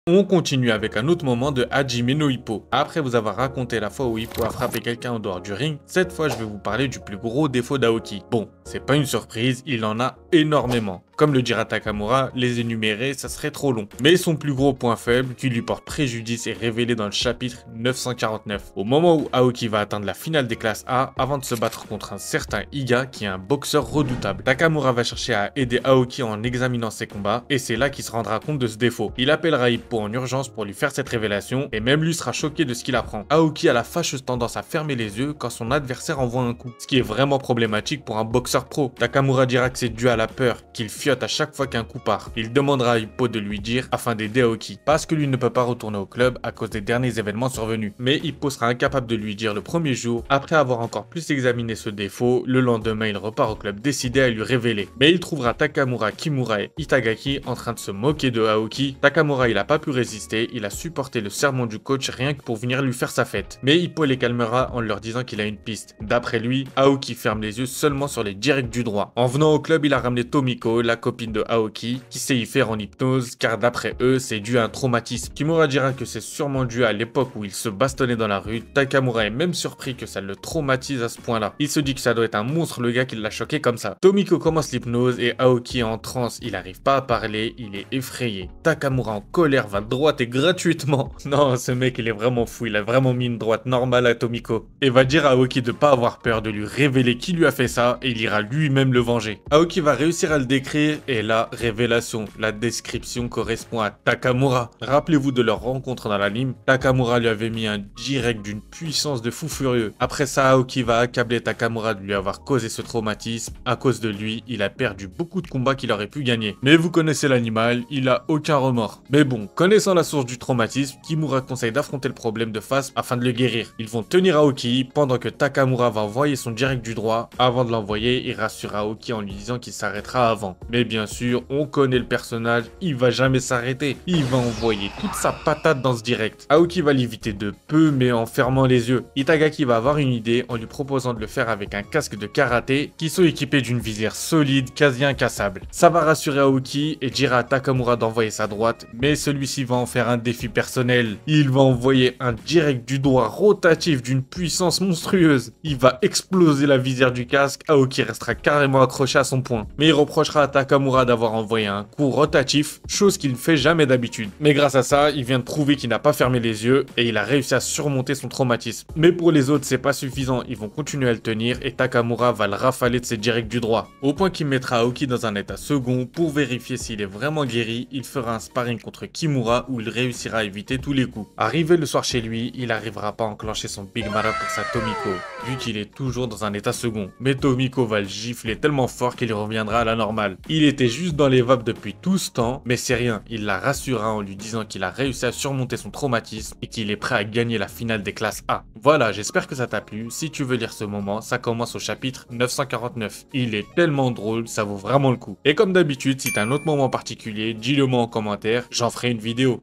On continue avec un autre moment de Hajime no Ippo. Après vous avoir raconté la fois où Ippo a frappé quelqu'un en dehors du ring, cette fois je vais vous parler du plus gros défaut d'Aoki. Bon, c'est pas une surprise, il en a énormément. Comme le dira Takamura, les énumérer, ça serait trop long. Mais son plus gros point faible, qui lui porte préjudice, est révélé dans le chapitre 949. Au moment où Aoki va atteindre la finale des classes A, avant de se battre contre un certain Iga, qui est un boxeur redoutable. Takamura va chercher à aider Aoki en examinant ses combats, et c'est là qu'il se rendra compte de ce défaut. Il appellera Ippo en urgence pour lui faire cette révélation, et même lui sera choqué de ce qu'il apprend. Aoki a la fâcheuse tendance à fermer les yeux quand son adversaire envoie un coup, ce qui est vraiment problématique pour un boxeur pro. Takamura dira que c'est dû à la peur, qu'il fiotte à chaque fois qu'un coup part. Il demandera à Ippo de lui dire afin d'aider Aoki, parce que lui ne peut pas retourner au club à cause des derniers événements survenus. Mais Ippo sera incapable de lui dire le premier jour. Après avoir encore plus examiné ce défaut, le lendemain il repart au club décidé à lui révéler. Mais il trouvera Takamura, Kimura et Itagaki en train de se moquer de Aoki. Takamura il a pas pu résister, il a supporté le sermon du coach rien que pour venir lui faire sa fête. Mais Ippo les calmera en leur disant qu'il a une piste. D'après lui, Aoki ferme les yeux seulement sur les directs du droit. En venant au club, il a ramené Tomiko, la copine de Aoki, qui sait y faire en hypnose, car d'après eux, c'est dû à un traumatisme. Kimura dira que c'est sûrement dû à l'époque où il se bastonnait dans la rue. Takamura est même surpris que ça le traumatise à ce point-là. Il se dit que ça doit être un monstre le gars qui l'a choqué comme ça. Tomiko commence l'hypnose et Aoki est en transe, il arrive pas à parler, il est effrayé. Takamura en colère va droite et gratuitement. Non, ce mec il est vraiment fou, il a vraiment mis une droite normale à Tomiko. Et va dire à Aoki de pas avoir peur, de lui révéler qui lui a fait ça et il ira lui-même le venger. Aoki va réussir à le décrire et là, révélation, la description correspond à Takamura. Rappelez-vous de leur rencontre dans l'anime, Takamura lui avait mis un direct d'une puissance de fou furieux. Après ça, Aoki va accabler Takamura de lui avoir causé ce traumatisme. À cause de lui, il a perdu beaucoup de combats qu'il aurait pu gagner. Mais vous connaissez l'animal, il a aucun remords. Mais bon, connaissant la source du traumatisme, Kimura conseille d'affronter le problème de face afin de le guérir. Ils vont tenir Aoki pendant que Takamura va envoyer son direct du droit. Avant de l'envoyer, il rassure Aoki en lui disant qu'il s'arrêtera avant. Mais bien sûr, on connaît le personnage, il va jamais s'arrêter. Il va envoyer toute sa patate dans ce direct. Aoki va l'éviter de peu, mais en fermant les yeux. Itagaki va avoir une idée en lui proposant de le faire avec un casque de karaté qui sont équipés d'une visière solide, quasi incassable. Ça va rassurer Aoki et dira à Takamura d'envoyer sa droite, mais celui-ci va en faire un défi personnel. Il va envoyer un direct du droit rotatif d'une puissance monstrueuse. Il va exploser la visière du casque, Aoki restera carrément accroché à son poing. Mais il reprochera à Takamura d'avoir envoyé un coup rotatif, chose qu'il ne fait jamais d'habitude. Mais grâce à ça, il vient de prouver qu'il n'a pas fermé les yeux et il a réussi à surmonter son traumatisme. Mais pour les autres, c'est pas suffisant, ils vont continuer à le tenir et Takamura va le rafaler de ses directs du droit. Au point qu'il mettra Aoki dans un état second pour vérifier s'il est vraiment guéri, il fera un sparring contre Kimura où il réussira à éviter tous les coups. Arrivé le soir chez lui, il n'arrivera pas à enclencher son Big Mara pour sa Tomiko, vu qu'il est toujours dans un état second. Mais Tomiko va le gifler tellement fort qu'il reviendra à la normale. Il était juste dans les vapes depuis tout ce temps, mais c'est rien, il la rassurera en lui disant qu'il a réussi à surmonter son traumatisme et qu'il est prêt à gagner la finale des classes A. Voilà, j'espère que ça t'a plu. Si tu veux lire ce moment, ça commence au chapitre 949. Il est tellement drôle, ça vaut vraiment le coup. Et comme d'habitude, si t'as un autre moment particulier, dis-le moi en commentaire, j'en ferai une vidéo.